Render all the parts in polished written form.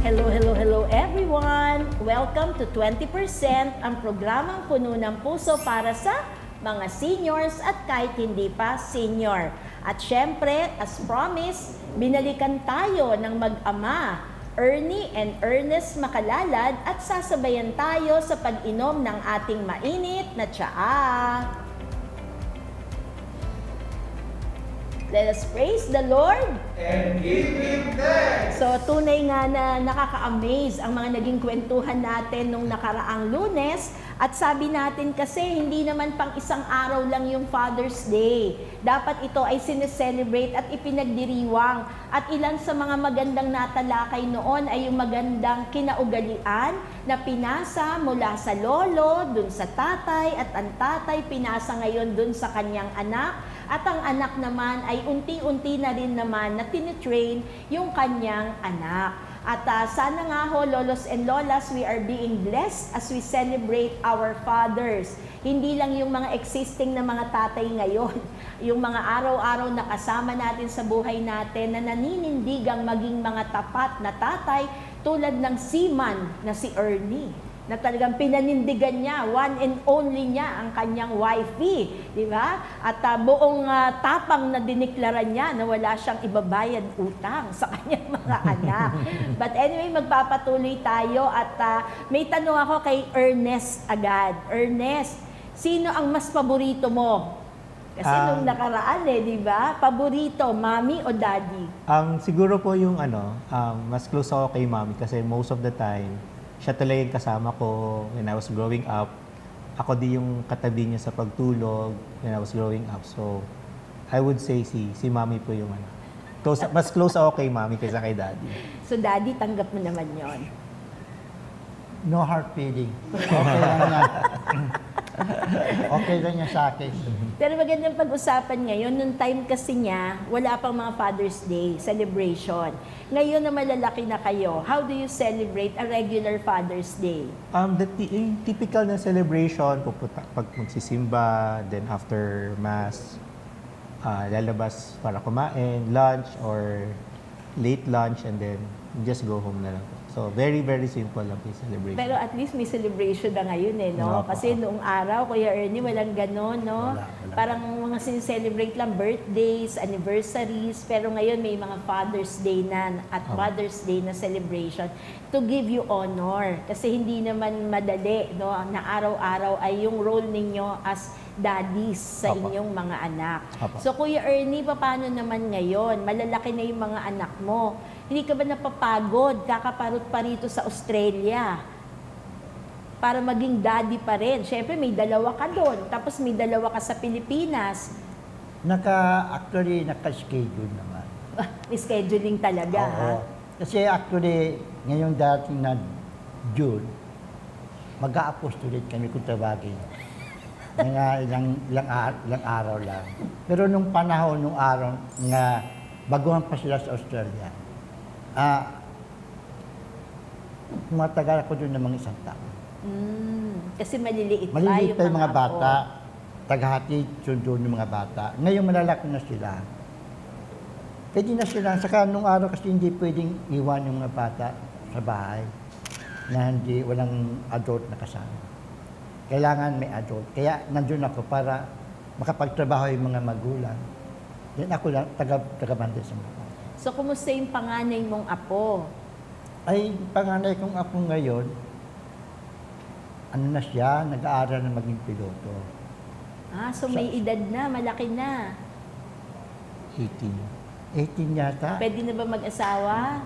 Hello everyone! Welcome to 20%, ang programang puno ng puso para sa mga seniors at kahit hindi pa senior. At syempre, as promised, binalikan tayo ng mag-ama, Ernie and Ernest Makalalad at sasabayan tayo sa pag-inom ng ating mainit na tsaa. Let us praise the Lord and give Him thanks. So, tunay nga na nakaka-amaze ang mga naging kwentuhan natin nung nakaraang Lunes. At sabi natin kasi, hindi naman pang isang araw lang yung Father's Day. Dapat ito ay sineselebrate at ipinagdiriwang. At ilan sa mga magandang natalakay noon ay yung magandang kinaugalian na pinasa mula sa lolo, dun sa tatay, at ang tatay pinasa ngayon dun sa kanyang anak. At ang anak naman ay unti-unti na rin naman na tinitrain yung kanyang anak. At sana nga ho, lolos and lolas, we are being blessed as we celebrate our fathers. Hindi lang yung mga existing na mga tatay ngayon, yung mga araw-araw na kasama natin sa buhay natin na naninindigang maging mga tapat na tatay tulad ng seaman na si Ernie, na talagang pinanindigan niya, one and only niya ang kanyang wifey, di ba? At buong tapang na diniklara niya na wala siyang ibabayad utang sa kanyang mga anak. But anyway, magpapatuloy tayo at may tanong ako kay Ernest agad. Ernest, sino ang mas paborito mo? Kasi nung nakaraan di ba? Paborito, mommy o daddy? Siguro po yung mas close ako kay mommy kasi most of the time, siya talaga yung kasama ko when I was growing up. Ako di yung katabi niya sa pagtulog when I was growing up. So, I would say si mommy po yung mas close ako kay mommy kaysa kay daddy. So, daddy, tanggap mo naman yon. No hard feeling. Okay lang yan. Okay lang yan sa akin. Pero magandang pag-usapan ngayon, nung time kasi niya, wala pang mga Father's Day celebration. Ngayon na malalaki na kayo, how do you celebrate a regular Father's Day? Yung typical na celebration, pupunta pag magsisimba, then after mass, lalabas para kumain, lunch or late lunch, and then just go home na lang. So, very, very simple lang yung celebration. Pero at least may celebration na ngayon no? Kasi noong araw, Kuya Ernie, walang ganon, no? Wala. Parang mga sincelebrate lang birthdays, anniversaries, pero ngayon may mga Father's Day na at Mother's Day na celebration to give you honor. Kasi hindi naman madali, no? Na araw-araw ay yung role ninyo as daddies sa inyong mga anak. So, Kuya Ernie, paano naman ngayon? Malalaki na yung mga anak mo. Hindi ka ba napapagod? Kakaparot pa rito sa Australia para maging daddy pa rin. Siyempre, may dalawa ka doon. Tapos may dalawa ka sa Pilipinas. Actually, naka-schedule naman. May scheduling talaga, ha? Kasi actually, ngayong dating na June, mag-a-apostolate kami kung tawagin. Ilang araw lang. Pero nung panahon, nung araw nga baguhan pa sila sa Australia, matagal ako doon ng mga isang taon. Kasi maliliit pa yung mga apo. bata, tagahatid, sundo ng mga bata. Ngayon malalaki na sila. Pwede na sila. Saka nung araw kasi hindi pwedeng iwan yung mga bata sa bahay na walang adult na kasama. Kailangan may adult. Kaya nandun ako para makapagtrabaho yung mga magulang. Yan ako lang, taga-banda sa mga. So, kumusta yung panganay mong apo? Ay, panganay kong apo ngayon, na siya, nag-aaral na maging piloto. So may edad na, malaki na. 18. 18 yata. Pwede na ba mag-asawa?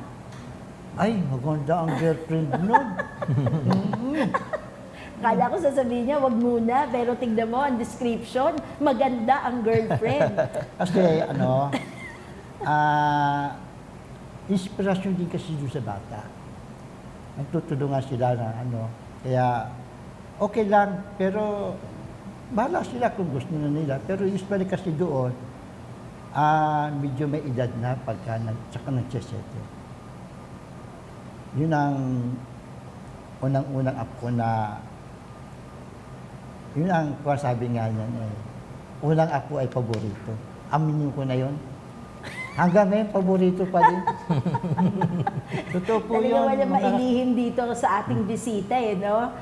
Ay, maganda ang girlfriend nun. Kala ko sasabihin niya, wag muna, pero tignan mo ang description, maganda ang girlfriend. Kasi inspirasyon din kasi doon sa bata. Nagtutulungan sila na kaya okay lang, pero bahala sila kung gusto na nila. Pero usually kasi doon, medyo may edad na pagka saka nagsesete. Yun ang unang-unang apo na, yun ang sabi nga niyan unang apo ay paborito. Aminin ko na yun. Hanggang ngayon, paborito pa din. Totoo po Talaga yun. wala mga- mailihim dito sa ating bisita no?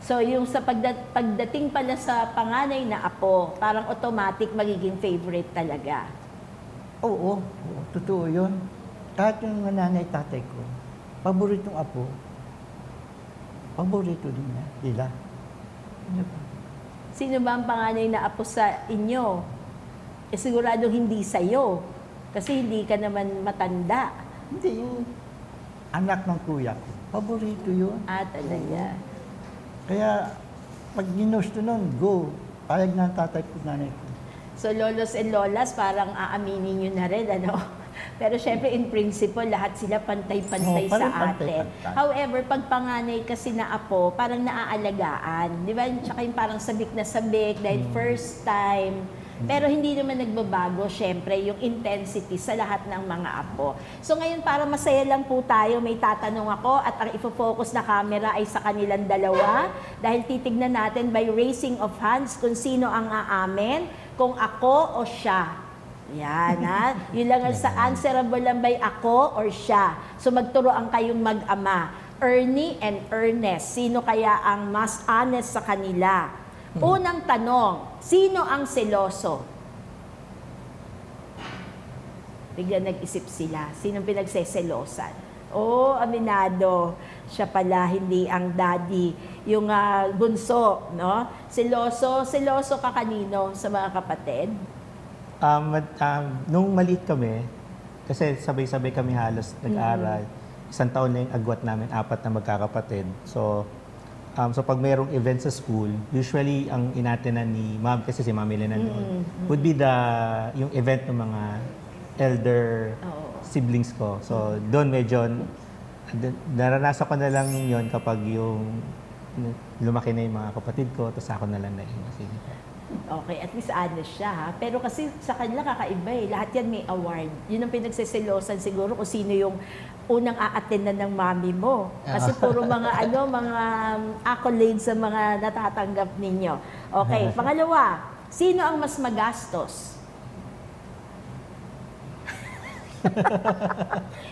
So yung sa pagdating pala sa panganay na apo, parang automatic magiging favorite talaga. Oo, totoo yun. Kahit yung nanay tatay ko, paboritong apo, paborito din niya, nila. Sino ba ang panganay na apo sa inyo? Sigurado hindi sa'yo. Kasi hindi ka naman matanda. Hindi, yung anak ng kuya ko, paborito yun. Talaga. Kaya, pag ginusto nun, go. Payag na ang tatay ko, nanay ko. So, lolos and lolas, parang aaminin nyo na rin, ano? Pero syempre, in principle, lahat sila pantay-pantay Oo, sa parang atin. pantay-pantay. However, pag panganay kasi na apo, parang naaalagaan. Di ba? Tsaka yung parang sabik na sabik, dahil first time. Pero hindi naman nagbabago, syempre, yung intensity sa lahat ng mga apo. So ngayon, para masaya lang po tayo, may tatanong ako at ang ifo-focus na camera ay sa kanilang dalawa. Dahil titignan natin by raising of hands kung sino ang aamin, kung ako o siya. Yan, ha? Yun lang ang sa answerable lang by ako or siya. So magturoan kayong mag-ama. Ernie and Ernest, sino kaya ang mas honest sa kanila? Unang tanong, sino ang seloso? Bigla nag-isip sila. Sinong pinagseselosan? Aminado. Siya pala, hindi ang daddy. Yung bunso, no? Seloso ka kanino sa mga kapatid? Nung maliit kami, kasi sabay-sabay kami halos nag-aral. Isang taon na yung agwat namin, 4 na magkakapatid. So pag mayroong event sa school, usually ang inatenan ni ma'am, kasi si mami Lena noon, would be yung event ng mga elder siblings ko. So doon medyo, naranasan ko na lang yun kapag yung lumaki na yung mga kapatid ko, tapos ako na lang na yung sige. Okay, at least honest siya ha. Pero kasi sa kanila kakaiba eh. Lahat yan may award. Yun ang pinagseselosan siguro kung sino yung unang a-attendan ng mami mo. Kasi puro mga mga accolades sa mga natatanggap ninyo. Okay, pangalawa, sino ang mas magastos?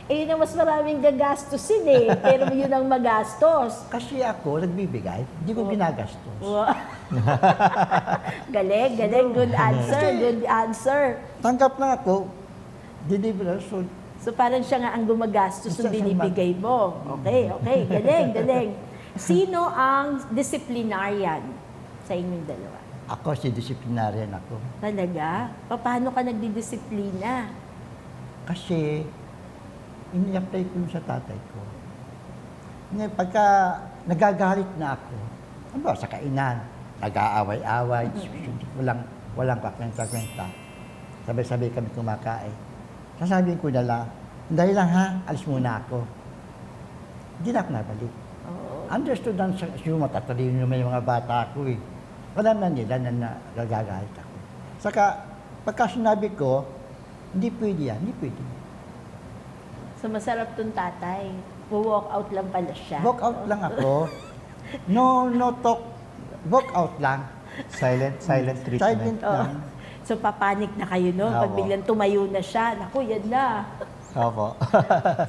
Yun ang mas maraming gagastusin eh. Pero yun ang magastos. Kasi ako, nagbibigay, hindi ko ginagastos. Wow. Galing. Good answer, good answer. Tanggap lang ako, deliver. So, So parang siya nga ang gumagastos Isa ng sa binibigay mo. Okay. Galing. Sino ang disciplinarian sa inyong dalawa? ako si disciplinarian ako. Talaga? Paano ka nagdidisiplina? Kasi, ini-apply ko yun sa tatay ko. Ngayon, pagka nagagalit na ako, ano ba, sa kainan, nag-aaway-away, walang kakwenta-kwenta. Sabay-sabay kami kumakain. Sasabihin ko na lang, dahil lang ha, alis muna ako. Hindi na ako nabalik. Understood lang sa matatalino naman yung mga bata ko eh. Wala na nila na nagagalit ako. Saka, pagka sinabi ko, hindi pwede yan, hindi pwede. So masarap tong tatay. Walk out lang pala siya. Walk out lang ako. No talk. Walk out lang. Silent treatment. Silent lang. So papanik na kayo no? Pag Oo. biglang tumayo na siya, naku, yan na. Opo.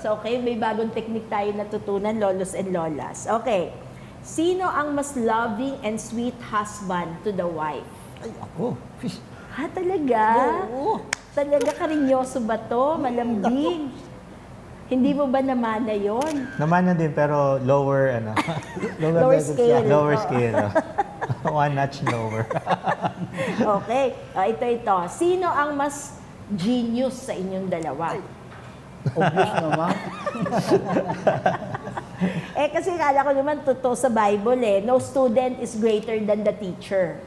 So okay, may bagong technique tayo natutunan, lolos and lolas. Okay. Sino ang mas loving and sweet husband to the wife? Ay, ako. Ha, talaga? Oo. Talaga karinyoso ba to? Malambing? Hindi mo ba namana yon? Naman na din, pero lower, Lower level scale. siya. lower Oo. scale. One notch lower. Okay. Ito. Sino ang mas genius sa inyong dalawa? Obvious naman. Kasi kala ko naman totoo sa Bible eh. No student is greater than the teacher.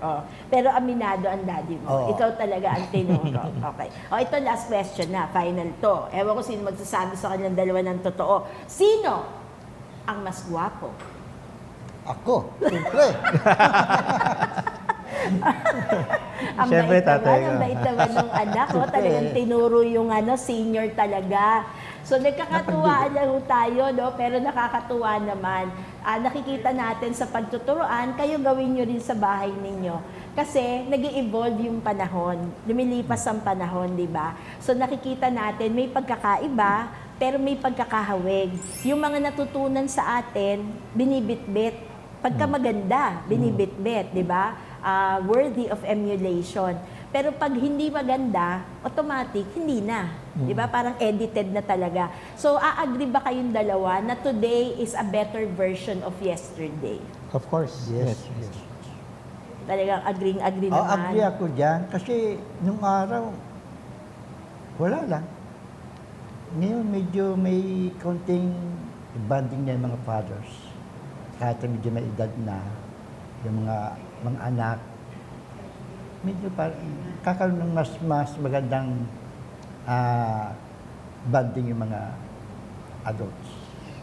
Pero aminado ang daddy mo. Oo. Ikaw talaga ang tinuro. Okay. Ito last question na. Final to. Ewan ko sino magsasabi sa kanilang dalawa ng totoo. Sino ang mas gwapo? Ako. Siyempre. Ang Siyempre, bait naman, tatay ko. ang bait naman ng anak. Talagang tinuro yung senior talaga. So nagkakatuwaan lang ho tayo, no? Pero nakakatuwa naman. Nakikita natin sa pagtuturoan, kayo gawin nyo rin sa bahay ninyo. Kasi nag-evolve yung panahon. Lumilipas ang panahon, di ba? So nakikita natin may pagkakaiba, pero may pagkakahawig. Yung mga natutunan sa atin, binibitbit. Pagka maganda, binibitbit, di ba? Worthy of emulation. Pero pag hindi maganda, automatic, hindi na. Di ba? Parang edited na talaga. So, agree ba kayong dalawa na today is a better version of yesterday? Of course. Yes. Talagang agree Oh, naman. agree ako dyan. Kasi nung araw, wala lang. Ngayon, medyo may konting bonding na yung mga fathers. Kahit na medyo may edad na, yung mga anak, medyo kakaroon ng mas magandang bonding yung mga adults.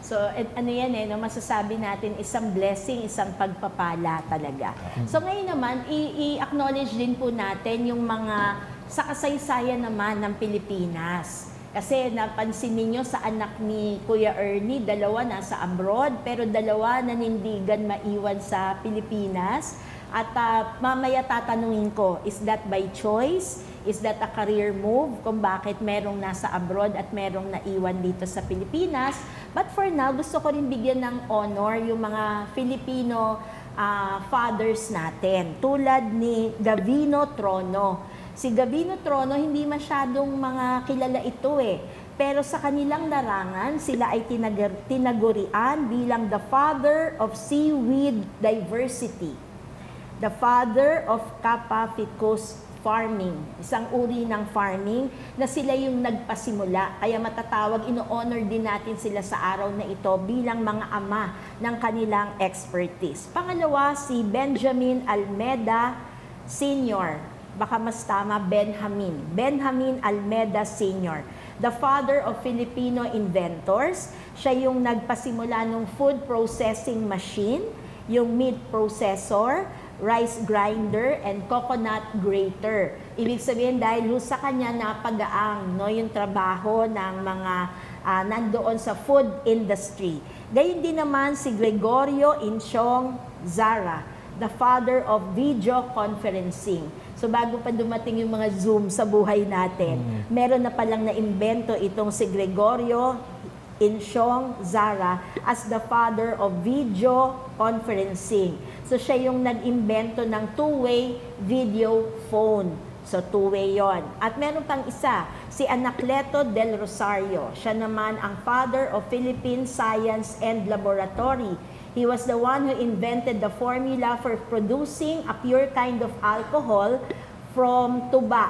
So, ano yan masasabi natin, isang blessing, isang pagpapala talaga. So, ngayon naman, i-acknowledge din po natin yung mga sa kasaysayan naman ng Pilipinas. Kasi napansin ninyo sa anak ni Kuya Ernie, 2 nasa abroad, pero 2 nanindigan maiwan sa Pilipinas. At mamaya tatanungin ko, is that by choice? Is that a career move? Kung bakit merong nasa abroad at merong naiwan dito sa Pilipinas. But for now, gusto ko rin bigyan ng honor yung mga Filipino fathers natin. Tulad ni Gavino Trono. Si Gavino Trono, hindi masyadong mga kilala ito Pero sa kanilang larangan, sila ay tinagurian bilang the father of seaweed diversity. The father of Kappa ficus farming, isang uri ng farming na sila yung nagpasimula. Kaya matatawag, ino-honor din natin sila sa araw na ito bilang mga ama ng kanilang expertise. Pangalawa, si Benjamin Almeda Sr. Baka mas tama, Benjamin Almeda Sr. The father of Filipino inventors. Siya yung nagpasimula ng food processing machine, yung meat processor, rice grinder, and coconut grater. Ibig sabihin, dahil sa kanya napagaang yung trabaho ng mga nandoon sa food industry. Gayun din naman si Gregorio Inchong Zara, the father of video conferencing. So bago pa dumating yung mga Zoom sa buhay natin, meron na palang na-imbento itong si Gregorio Inchong Zara as the father of video conferencing. So siya yung nag-imbento ng two-way video phone. So two-way yon. At meron pang isa, si Anacleto del Rosario. Siya naman ang father of Philippine Science and Laboratory. He was the one who invented the formula for producing a pure kind of alcohol from tuba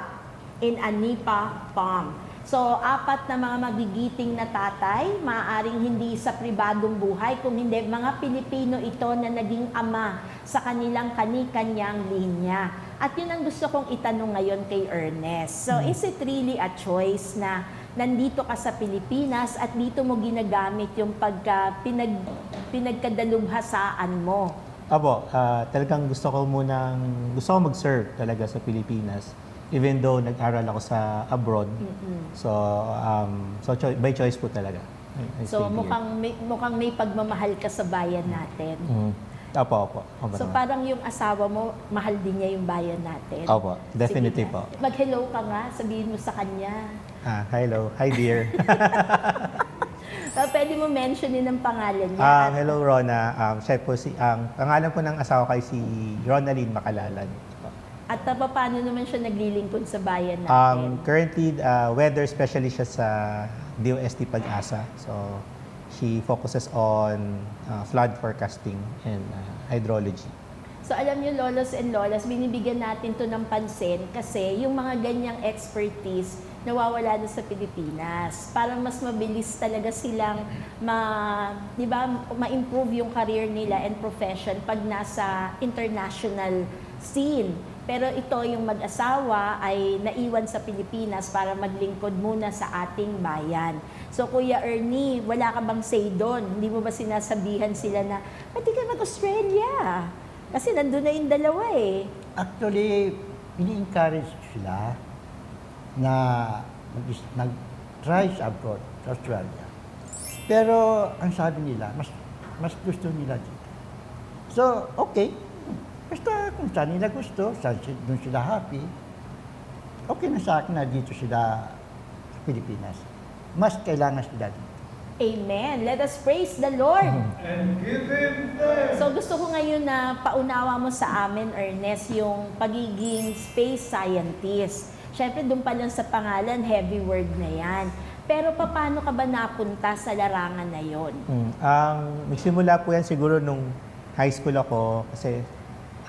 in a nipa palm. So, 4 na mga magigiting na tatay, maaaring hindi sa pribadong buhay, kung hindi mga Pilipino ito na naging ama sa kanilang kani-kanyang linya. At yun ang gusto kong itanong ngayon kay Ernest. So, is it really a choice na nandito ka sa Pilipinas at dito mo ginagamit yung pinagkadalubhasaan mo? Abo, talagang gusto ko mag-serve talaga sa Pilipinas. Even though nag-aral ako sa abroad. So by choice po talaga. I So stayed here. mukhang may pagmamahal ka sa bayan natin. Opo. So parang yung asawa mo, mahal din niya yung bayan natin. Opo, definitely Sige po. na. Mag-hello ka nga, sabihin mo sa kanya. Hello. Hi, dear. Pwede mo mentionin ang pangalan niya. Hello, Rona. Siya po ang pangalan po ng asawa kay si Ronaldine Macalalan. At paano naman siya naglilingkod sa bayan natin? Currently, weather specialist siya sa DOST Pag-asa. So, she focuses on flood forecasting and hydrology. So alam niyo, lolos and lolas, binibigyan natin to ng pansin kasi yung mga ganyang expertise nawawala na sa Pilipinas. Parang mas mabilis talaga silang ma-improve yung career nila and profession pag nasa international scene. Pero ito, yung mag-asawa ay naiwan sa Pilipinas para maglingkod muna sa ating bayan. So, Kuya Ernie, wala ka bang say doon? Hindi mo ba sinasabihan sila na, pati ka mag-Australia? Kasi nandun na yung dalawa Actually, ini-encourage sila na mag-try sa abroad, sa Australia. Pero ang sabi nila, mas gusto nila dito. So, okay. Basta kung saan nila gusto, doon sila happy, okay na sa akin na dito sila sa Pilipinas. mas kailangan sila dito. Amen. Let us praise the Lord. And give Him thanks. So gusto ko ngayon na paunawa mo sa amin, Ernest, yung pagiging space scientist. Siyempre, doon pa lang sa pangalan, heavy word na yan. Pero paano ka ba napunta sa larangan na yon? Nagsimula po yan siguro nung high school ako kasi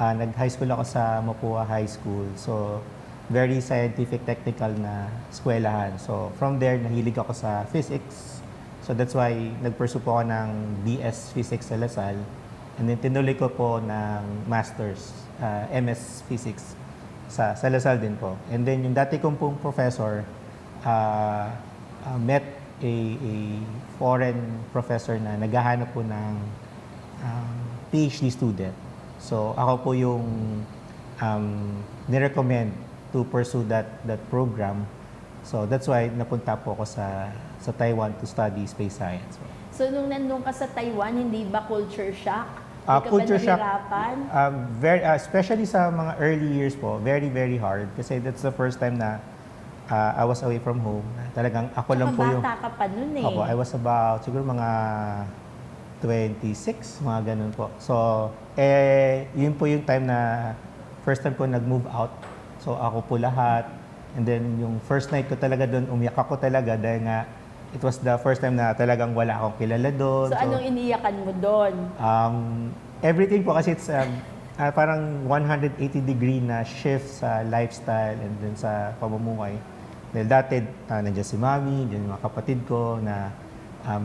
nag-high school ako sa Mapua High School. So, very scientific, technical na eskwelahan. So, from there, nahilig ako sa physics. So, that's why nag-pursue po ako ng BS Physics sa Lasal. And then, tinuloy ko po ng Masters, MS Physics sa Lasal din po. And then, yung dati kong pong professor, met a foreign professor na naghahanap po ng PhD student. So, ako po yung nirecommend to pursue that program. So, that's why napunta po ako sa Taiwan to study space science. So, nung nandun ka sa Taiwan, hindi ba culture shock? Hindi ka Culture ba shock, nahirapan? especially sa mga early years po, very, very hard. Kasi that's the first time na I was away from home. Talagang ako lang po yung... Bata ka pa nun eh. Opo, I was about siguro mga 26, mga ganun po. So, yun po yung time na first time ko nag-move out. So, ako po lahat. And then, yung first night ko talaga doon, umiyak ako talaga dahil nga it was the first time na talagang wala akong kilala doon. So, anong iniyakan mo doon? Everything po kasi it's parang 180-degree na shift sa lifestyle and then sa pamumuhay. Dahil dati, nandiyan si Mami, nandiyan yung mga kapatid ko na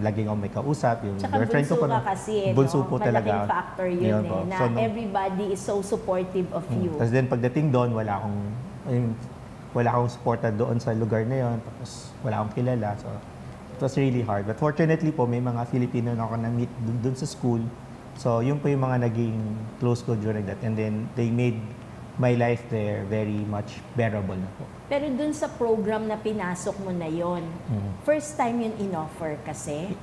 laging ako may kausap. Yung Tsaka girlfriend bunso ko ka kasi, bunso no? po talaga. Malaking factor yun po. na So, everybody is so supportive of you. Tapos then pagdating doon, wala akong suporta doon sa lugar na yon. Tapos wala akong kilala. So, it was really hard. But fortunately po, may mga Filipino na ako na-meet doon sa school. So, yun po yung mga naging close ko during that. And then, they made my life there very much bearable na po. Pero dun sa program na pinasok mo na yon, first time yun in-offer kasi?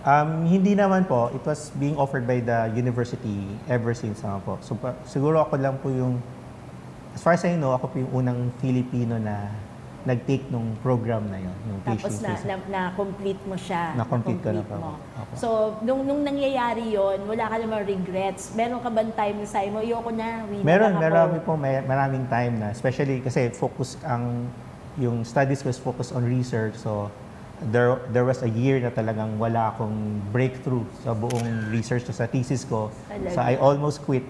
Hindi naman po. It was being offered by the university ever since naman po. So, siguro ako lang po yung, as far as I know, ako po yung unang Filipino na nag-take nung program na yon. Tapos na-complete mo siya. Na-complete ko na po. mo. Opo. So, nung nangyayari yon, wala ka namang regrets. Meron ka bang time na sa'yo mo, ayoko na, read na lang ako. Maraming time na. Especially kasi yung studies ko is focused on research. So, there was a year na talagang wala akong breakthrough sa buong research sa thesis ko. Talaga? So, I almost quit.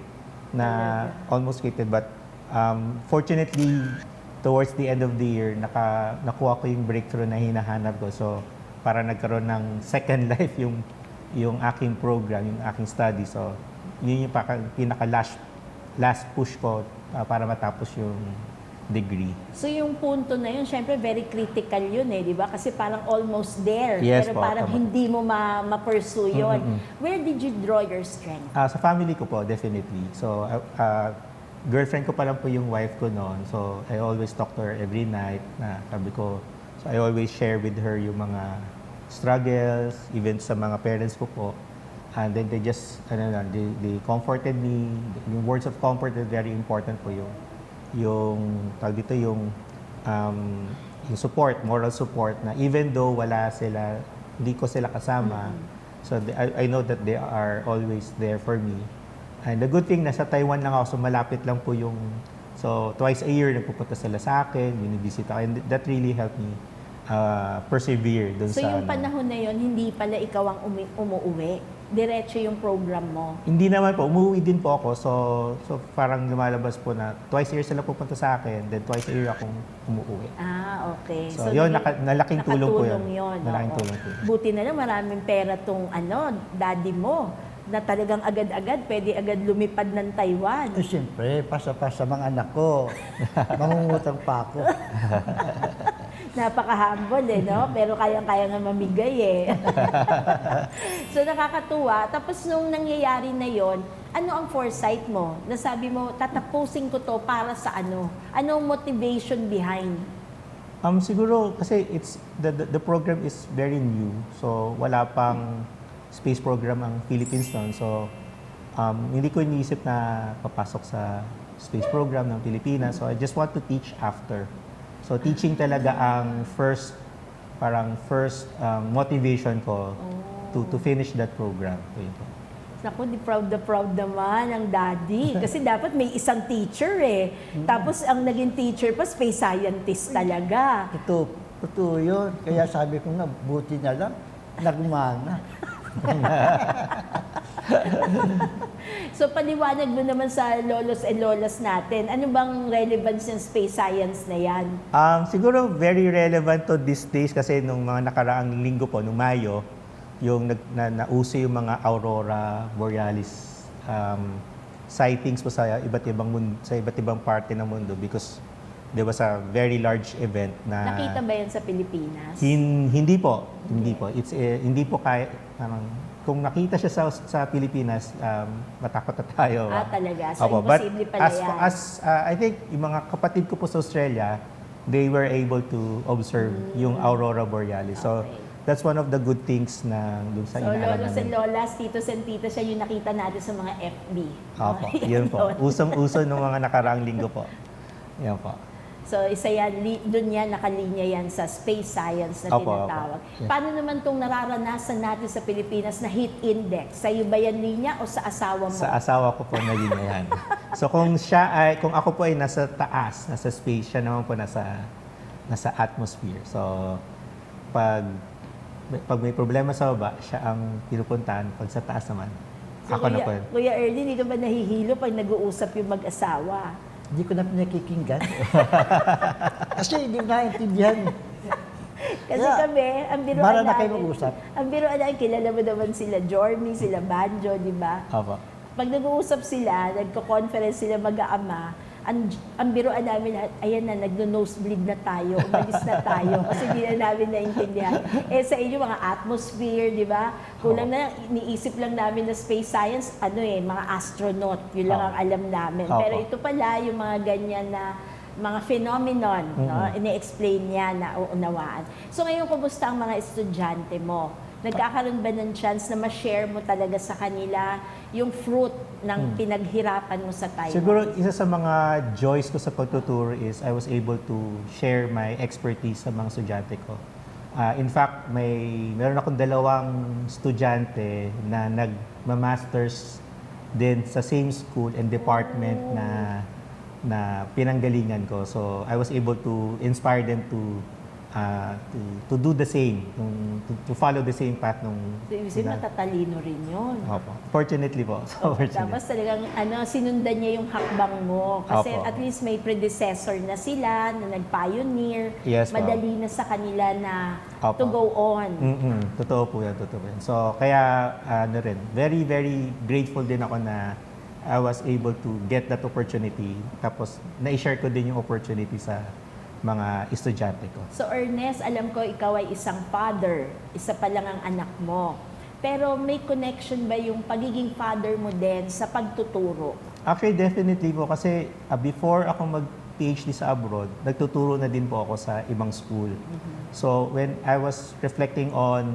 Almost quitted. But, fortunately, towards the end of the year, nakuha ko yung breakthrough na hinahanap ko. So, para nagkaroon ng second life yung aking program, yung aking study. So, yun yung pinaka-last push ko para matapos yung degree. So yung punto na yun, syempre very critical yun eh, di ba? Kasi parang almost there, Yes pero po, parang tama. hindi mo ma-pursue yun. Where did you draw your strength? Sa family ko po, definitely. So, girlfriend ko pa lang po yung wife ko noon. So, I always talk to her every night na sabi ko, so I always share with her yung mga struggles, even sa mga parents ko po. And then they just, they comforted me. Yung words of comfort is very important po yung support, moral support na even though hindi ko sila kasama, so I know that they are always there for me. And the good thing, nasa Taiwan lang ako, so malapit lang po so twice a year nagpupunta sila sa akin, binibisit ako, and that really helped me persevere dun So sa yung panahon na yun, hindi pala ikaw ang umuwi. Diretso yung program mo. Hindi naman po, umuwi din po ako. So parang lumalabas po na twice a year sila pupunta sa akin, then twice a year akong umuwi. Okay. So yun, nalaking tulong po yun. Yun. Nalaking Oo. tulong po yun. Buti na lang maraming pera tong daddy mo na talagang agad-agad pwede agad lumipad ng Taiwan. Siyempre, pasa-pasa mga anak ko. Mangungutang pa ako. Napaka-humble no? Pero kayang-kaya nga mamigay eh. So nakakatuwa. Tapos nung nangyayari na yon, ano ang foresight mo? Nasabi mo, tatapusin ko to para sa ano? Anong motivation behind? Siguro kasi the program is very new. So wala pang space program ang Philippines noon. So hindi ko iniisip na papasok sa space program ng Pilipinas. So I just want to teach after. So teaching talaga ang first parang first motivation ko to finish that program. So, yun po. Naku, di proud na proud naman ang daddy. Kasi dapat may isang teacher eh. Tapos ang naging teacher pa, space scientist talaga. Totoo yun. Kaya sabi ko nga, buti na lang, nagmana. So paliwanag mo naman sa lolos and lolas natin, ano bang relevance ng space science na yan? Siguro very relevant to these days kasi nung mga nakaraang linggo po, nung Mayo, yung nauso yung mga aurora borealis sightings po sa iba't ibang parte ng mundo because there was a very large event na Nakita ba yan sa Pilipinas? hindi po. Hindi po kaya kung nakita siya sa Pilipinas, matakot na tayo. Talaga? So, Opo, but imposible pala yan. I think yung mga kapatid ko po sa Australia, they were able to observe yung aurora borealis. So, Okay. that's one of the good things na dun sa So, inaalam lolos and namin. lolas, titos and titas, siya yung nakita natin sa mga FB. Opo, Okay, yun po. yun. Usong-uso ng mga nakaraang linggo po. Yan po. So, isa yan, doon yan, nakalinya yan sa space science na Opo, tinatawag. opo. Yeah. Paano naman itong nararanasan natin sa Pilipinas na heat index? Sa iyo ba yan linya o sa asawa mo? Sa asawa ko po naging yan. So kung ako po ay nasa taas, nasa space, siya naman po nasa atmosphere. So pag may problema sa baba, siya ang pinupuntahan. Pag sa taas naman, So, ako na po. Kuya Ernie, hindi ka ba nahihilo pag nag-uusap yung mag-asawa? Hindi ko na pinakikinggan. Kasi hindi ko naintindihan. Kasi Yeah. kami, ang biruan Para na namin, kayo mag-usap. ang biruan namin, kilala mo naman sila Jormy, sila Banjo, di ba? Opo. Pag nag-uusap sila, nagko-conference sila mag-aama, ang biruan namin, ayan na, nagno-nosebleed na tayo, umalis na tayo, kasi hindi na namin naintindihan. Sa inyo, mga atmosphere, di ba? Kulang na, iniisip lang namin na space science, mga astronaut, yun lang ang alam namin. Opo. Pero ito pala, yung mga ganyan na mga phenomenon, no? Ini-explain niya na uunawaan. So ngayon, kumusta ang mga estudyante mo? Nagkakaroon ba ng chance na ma-share mo talaga sa kanila yung fruit ng pinaghirapan mo sa Taiwan? Siguro isa sa mga joys ko sa pagtuturo is I was able to share my expertise sa mga estudyante ko. In fact, meron akong 2 estudyante na nagma-masters din sa same school and department na pinanggalingan ko. So I was able to inspire them to do the same, to follow the same path nung So, ibig sabihin, matatalino rin yun. Opo. Fortunately po. So, Tapos talagang sinundan niya yung hakbang mo. Kasi Opo. at least may predecessor na sila, na nag-pioneer. Yes, po. Madali na sa kanila na to Opo. go on. Totoo po yan. So, kaya, very, very grateful din ako na I was able to get that opportunity. Tapos, na-share ko din yung opportunity sa mga estudyante ko. So Ernest, alam ko ikaw ay isang father. Isa pa lang ang anak mo. Pero may connection ba yung pagiging father mo din sa pagtuturo? Actually, definitely po. Kasi before ako mag-PhD sa abroad, nagtuturo na din po ako sa ibang school. So, when I was reflecting on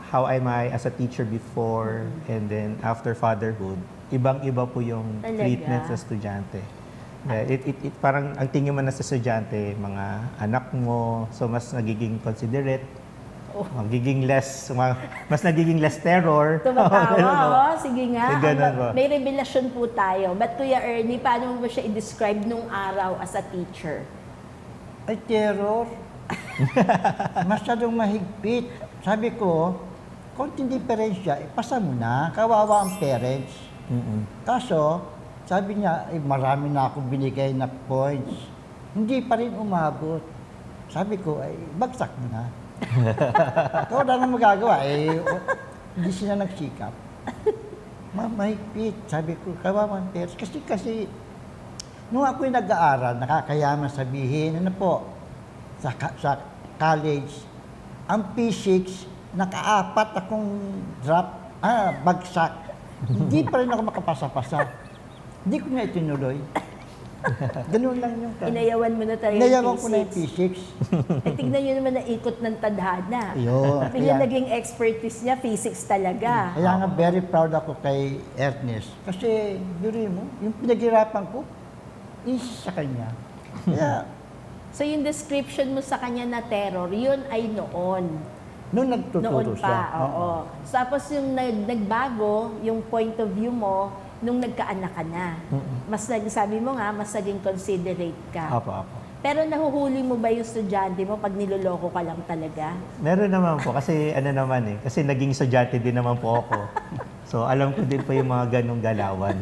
how am I as a teacher before and then after fatherhood, ibang-iba po yung Talaga? treatment sa estudyante. Parang ang tingin mo na sa estudyante, mga anak mo, so mas nagiging considerate, mas nagiging less terror. Tumatawa, sige nga. Ganun po. May revelasyon po tayo. But Kuya Ernie, paano mo ba siya i-describe nung araw as a teacher? Ay, terror. Masyadong mahigpit. Sabi ko, konting diferensya, pasa mo na, kawawa ang parents. Kaso, sabi niya, marami na akong binigay na points. Hindi pa rin umabot. Sabi ko, bagsak mo na. Ikaw wala nang magagawa. Hindi sila nagsikap. Mahigpit. Sabi ko, kawawang parents. Kasi, nung ako'y nag-aaral, nakakayaman sabihin, sa college, ang physics, naka-4 akong bagsak. Hindi pa rin ako makapasa-pasa. Hindi ko na itinuloy. Ganun lang yung Inayawan mo na talaga Inayawan yung ko na yung physics. Tignan nyo naman na ikot ng tadhana. Yun. Bigla Kaya- naging expertise niya, physics talaga. Kaya nga very proud ako kay Ernest. Kasi, biro mo, yung pinaghirapan ko, is sa kanya. Kaya, So yung description mo sa kanya na terror, yun ay noon. Noon nagtuturo Noon siya. pa, oo. Tapos yung nagbago, yung point of view mo, nung nagkaanak ka na. Mas sabi mo nga, mas naging considerate ka. Opo, opo. Pero nahuhuli mo ba yung estudyante mo pag niloloko ka lang talaga? Meron naman po, kasi ano naman eh, kasi naging estudyante din naman po ako. So, alam ko din po yung mga ganong galawan.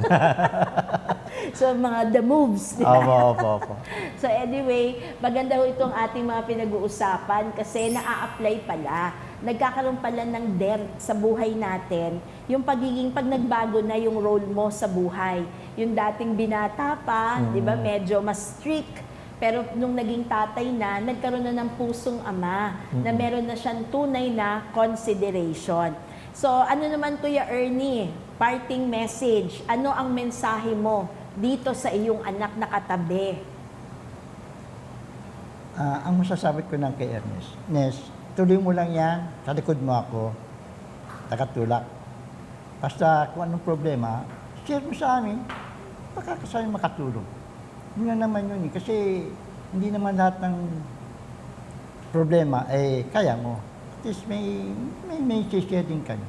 So, mga the moves. Di ba? Opo, opo, opo. So anyway, maganda ho itong ating mga pinag-uusapan kasi naa-apply pala. Nagkakaroon pala ng dent sa buhay natin. Yung pagiging, pag nagbago na yung role mo sa buhay. Yung dating binata pa, di ba, medyo mas strict. Pero nung naging tatay na, nagkaroon na ng pusong ama na meron na siyang tunay na consideration. So ano naman Kuya Ernie, parting message, ano ang mensahe mo dito sa iyong anak na katabi? Ang masasabi ko lang kay Ernest, Nes, tuloy mo lang yan, sa likod mo ako, nakatulak. Basta kung anong problema, share mo sa amin, baka kasama makatulong. Yun na naman yun eh, kasi hindi naman lahat ng problema eh kaya mo. At least may share din kayo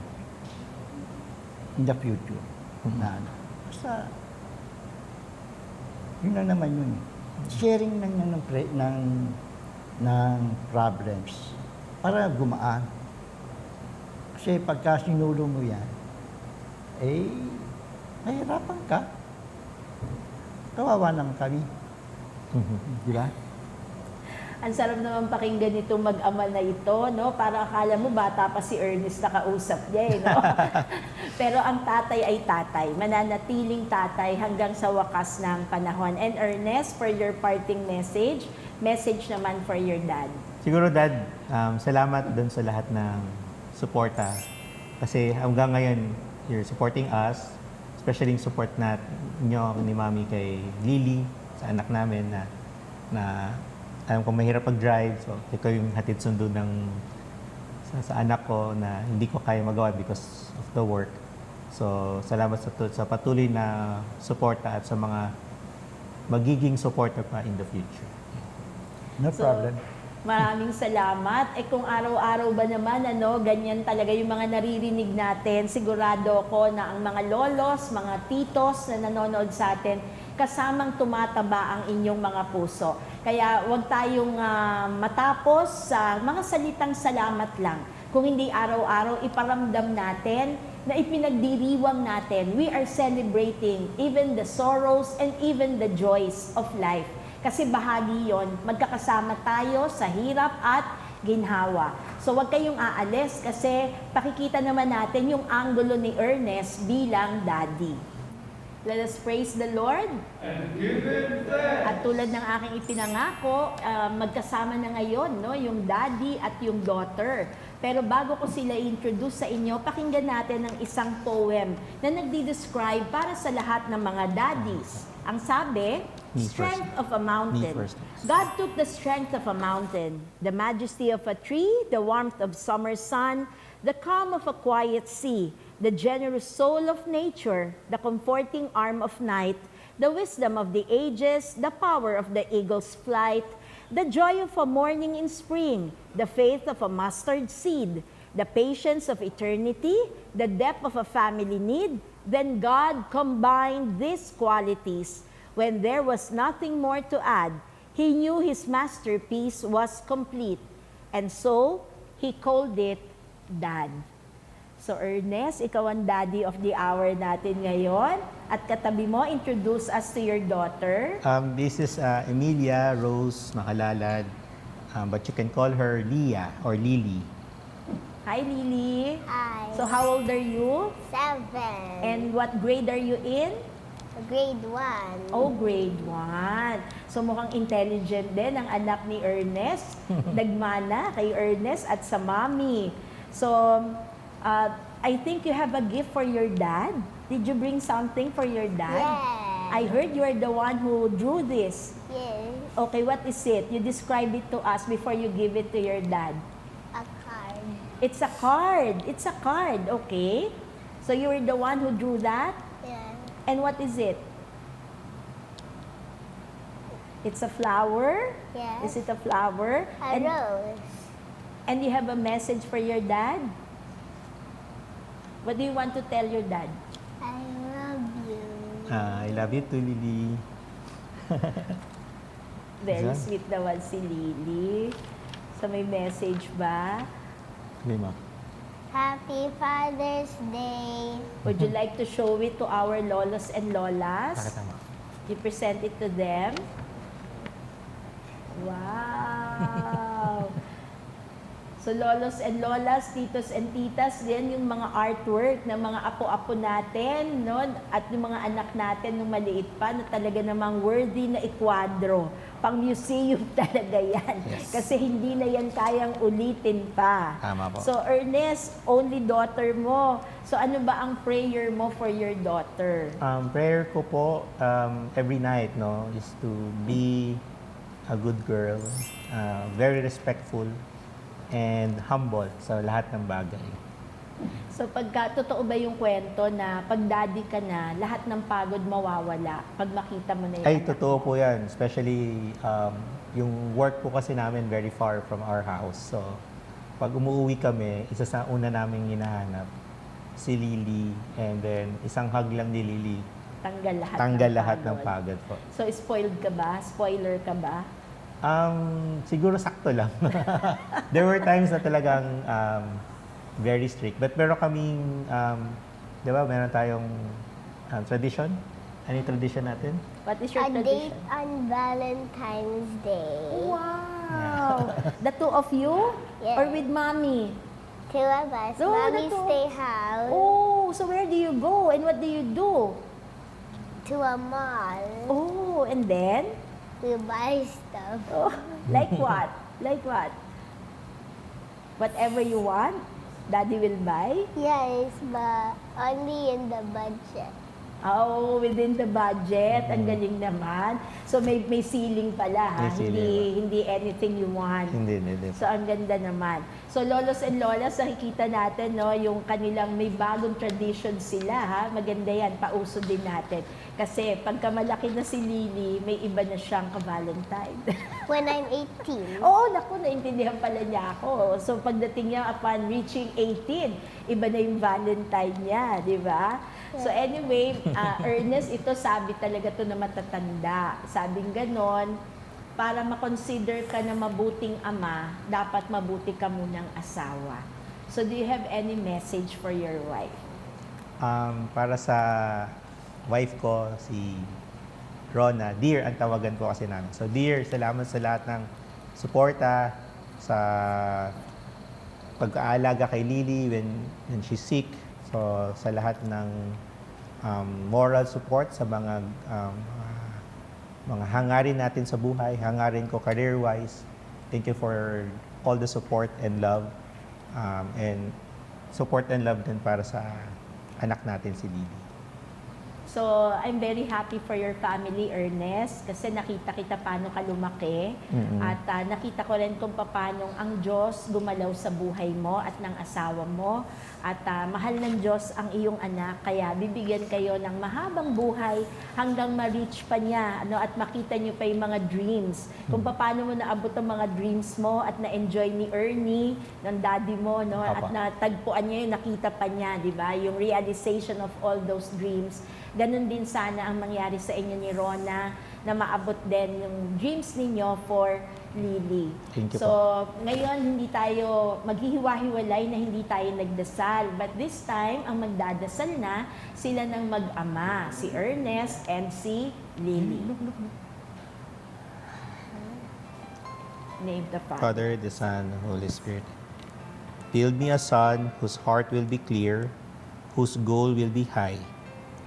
in the future. Na, ano. Basta, yun na naman yun eh. Sharing lang yan ng problems para gumaan. Kasi pagka sinulo mo yan, eh, nahirapan ka. Kawawa naman kami. Di ba? Ang sarap naman pakinggan itong mag-ama na ito, no? Para akala mo bata pa si Ernest na kausap niya, eh, no? Pero ang tatay ay tatay, mananatiling tatay hanggang sa wakas ng panahon. And Ernest, for your parting message naman for your dad. Siguro Dad, salamat dun sa lahat ng suporta. Kasi hanggang ngayon, you're supporting us, especially yung support nyo ni Mami kay Lily, sa anak namin na alam ko mahirap pag-drive, so ikaw yung hatid sundo sa anak ko na hindi ko kaya magawa because of the work. So, salamat sa patuloy na suporta at sa mga magiging supporter pa in the future. No So, problem. Maraming salamat. Kung araw-araw ba naman, ganyan talaga yung mga naririnig natin, sigurado ko na ang mga lolos, mga titos na nanonood sa atin, kasamang tumataba ang inyong mga puso. Kaya huwag tayong matapos sa mga salitang salamat lang. Kung hindi araw-araw, iparamdam natin na ipinagdiriwang natin. We are celebrating even the sorrows and even the joys of life. Kasi bahagi yon, magkakasama tayo sa hirap at ginhawa. So huwag kayong aalis kasi pakikita naman natin yung anggulo ni Ernest bilang daddy. Let us praise the Lord. And give Him thanks. At tulad ng aking ipinangako, magkasama na ngayon, no, yung daddy at yung daughter. Pero bago ko sila introduce sa inyo, pakinggan natin ang isang poem na nagdi-describe para sa lahat ng mga daddies. Ang sabi, Me strength first. of a mountain. Me first. God took the strength of a mountain, the majesty of a tree, the warmth of summer sun, the calm of a quiet sea, the generous soul of nature, the comforting arm of night, the wisdom of the ages, the power of the eagle's flight, the joy of a morning in spring, the faith of a mustard seed, the patience of eternity, the depth of a family need. Then God combined these qualities. When there was nothing more to add, He knew His masterpiece was complete. And so, He called it Dad. So Ernest, ikaw ang daddy of the hour natin ngayon. At katabi mo, introduce us to your daughter. This is Emilia Rose Makalalad, but you can call her Leah or Lily. Hi, Lily. Hi. So how old are you? 7. And what grade are you in? Grade 1. Oh, grade 1. So mukhang intelligent din ang anak ni Ernest. Nagmana kay Ernest at sa mommy. So, I think you have a gift for your dad. Did you bring something for your dad? Yes. I heard you are the one who drew this. Yes. Okay, what is it? You describe it to us before you give it to your dad. A card. It's a card. It's a card, okay? So you were the one who drew that? Yeah. And what is it? It's a flower? Yes. Is it a flower? A rose. And you have a message for your dad? What do you want to tell your dad? I love you. I love you too, Lily. Very Is that- sweet naman si Lily. So may message ba? Okay, ma'am. Happy Father's Day. Would you like to show it to our lolos and lolas? Nakatama. You present it to them? Wow! So lolos and lolas, titos and titas, yan yung mga artwork ng mga apo-apo natin, no? At yung mga anak natin nung maliit pa na talaga namang worthy na ikwadro. Pang museum talaga yan. Yes. Kasi hindi na yan kayang ulitin pa. Tama po. So Ernest, only daughter mo. So ano ba ang prayer mo for your daughter? Prayer ko po every night, no, is to be a good girl, very respectful, and humble sa lahat ng bagay. So pagka totoo ba yung kwento na pag daddy ka na, lahat ng pagod mawawala pag makita mo na yung Ay, anak totoo mo? po yan. Especially, yung work po kasi namin very far from our house. So, pag umuwi kami, isa sa una namin hinahanap, si Lily. And then, isang hug lang ni Lily. Tanggal lahat Lahat ng pagod. pagod po. So spoiled ka ba? Spoiler ka ba? Siguro sakto lang. There were times na talagang very strict. But meron kaming, di ba, meron tayong tradition. Ano yung tradition natin? What is your A tradition? date on Valentine's Day. Wow! The two of you? Yes. Or with mommy? Two of us. Oh, Mommy that's all. stay house Oh, so where do you go and what do you do? to a mall. Oh, and then? We buy stuff. Oh, like what? Like what? Whatever you want, daddy will buy? Yes, but only in the budget. Oh, within the budget. Ang galing naman. So may ceiling pala ha. May ceiling. Hindi anything you want. Hindi. So ang ganda naman. So lolos and lolas, nakikita natin no, yung kanilang may bagong tradition sila ha. Maganda yan, pauso din natin. Kasi pagka malaki na si Lily, may iba na siyang ka-Valentine. When I'm 18. Oo, naku, naintindihan pala niya ako. So pagdating niya upon reaching 18, iba na yung Valentine niya, di ba? So anyway, Ernest, ito sabi talaga to na matatanda. Sabing ganon, para makonsider ka na mabuting ama, dapat mabuti ka munang asawa. So do you have any message for your wife? Para sa wife ko, si Rona, dear ang tawagan ko kasi namin. So dear, salamat sa lahat ng suporta, sa pag-aalaga kay Lily when she's sick. So sa lahat ng moral support sa mga hangarin natin sa buhay, hangarin ko career-wise. Thank you for all the support and love. And support and love din para sa anak natin si Lily. So, I'm very happy for your family, Ernest, kasi nakita kita paano ka lumaki. At nakita ko rin kung paano ang Diyos gumalaw sa buhay mo at ng asawa mo. At mahal ng Diyos ang iyong anak, kaya bibigyan kayo ng mahabang buhay hanggang ma-reach pa niya at makita niyo pa yung mga dreams. Kung paano mo naabot ang mga dreams mo at na-enjoy ni Ernie, ng daddy mo, at Apa. natagpuan niya yung nakita pa niya, di ba? Yung realization of all those dreams. Ganon din sana ang mangyari sa inyo ni Rona na maabot din yung dreams ninyo for Lily. Thank you So, ngayon hindi tayo maghihiwa-hiwalay na hindi tayo nagdasal. But this time, ang magdadasal na sila ng mag-ama, si Ernest and si Lily. Name the Father. Father, the Son, Holy Spirit. Build me a son whose heart will be clear, whose goal will be high.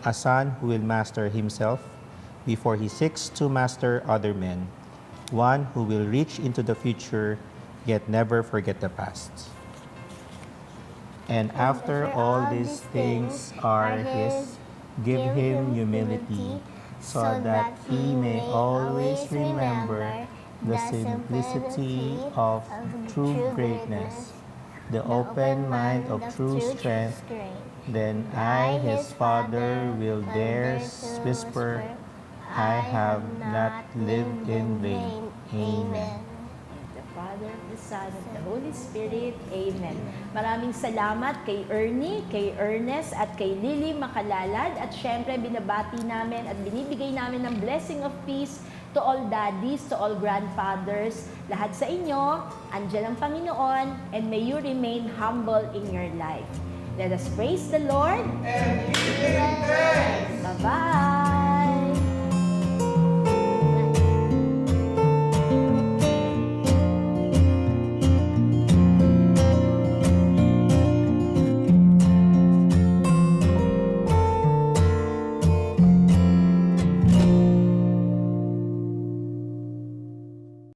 A son who will master himself before he seeks to master other men. One who will reach into the future, yet never forget the past. And after all these things are his, give him humility, so that he may always remember the simplicity of true greatness, the open mind of true strength. Then I, his father, will dare whisper, I have not lived in vain. Amen. The Father, the Son, and the Holy Spirit. Amen. Maraming salamat kay Ernie, kay Ernest, at kay Lily Makalalad. At syempre, binabati namin at binibigay namin ng blessing of peace to all daddies, to all grandfathers. Lahat sa inyo, andyan ang Panginoon, and may you remain humble in your life. Let us praise the Lord. And give Him thanks. Bye-bye.